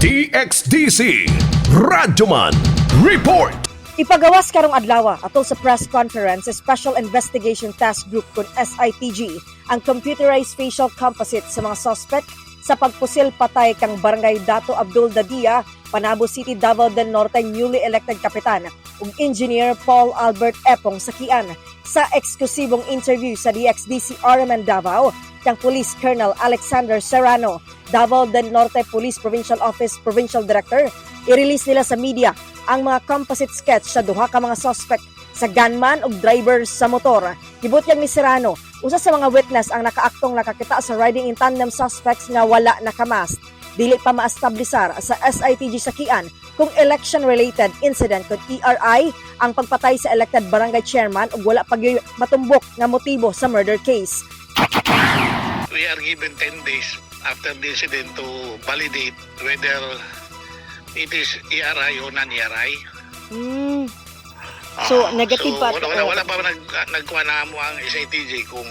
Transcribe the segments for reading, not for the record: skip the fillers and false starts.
DXDC Radyoman Report. Ipagawas karong adlaw atol sa press conference sa Special Investigation Task Group kun SITG ang computerized facial composite sa mga suspect sa pagpusil patay kang Barangay Dato Abdul Dadia, Panabo City, Davao del Norte newly elected kapitan ug Engineer Paul Albert Epong Sakian. Sa eksklusibong interview sa DXDC RMN Davao kang Police Colonel Alexander Serrano, Davao del Norte Police Provincial Office Provincial Director, i-release nila sa media ang mga composite sketch sa duha ka mga suspect sa gunman ug driver sa motor. Gibutyag ni Serrano, usa sa mga witness ang nakaaktong nakakita sa riding in tandem suspects nga wala nakamask. Dili pa maestablisar sa SITG Sakian kung election-related incident kung ERI ang pagpatay sa elected barangay chairman ug wala pag matumbok nga motibo sa murder case. We are given 10 days after the incident to validate whether it is ERI o non-ERI. So, negative pa. Wala pa nagkuha na mo ang SITG kung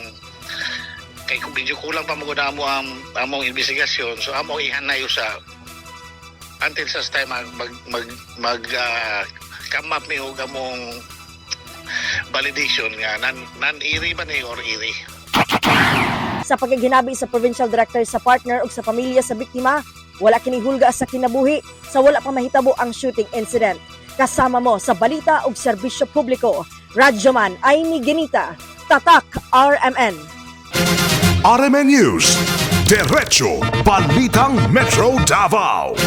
medyo kulang pa maguna mo ang among investigasyon. So, among ihanay sa until sa time come up mi og among validation nga non-ERI ba ni or ERI. Sa pagkaginabi sa provincial director sa partner ug sa pamilya sa biktima, wala kini hulga sa kinabuhi sa wala pa mahitabo ang shooting incident. Kasama mo sa balita ug serbisyo publiko, Radyoman Aimee Ginita, Tatak RMN. RMN News, Diretso Balitang Metro Davao.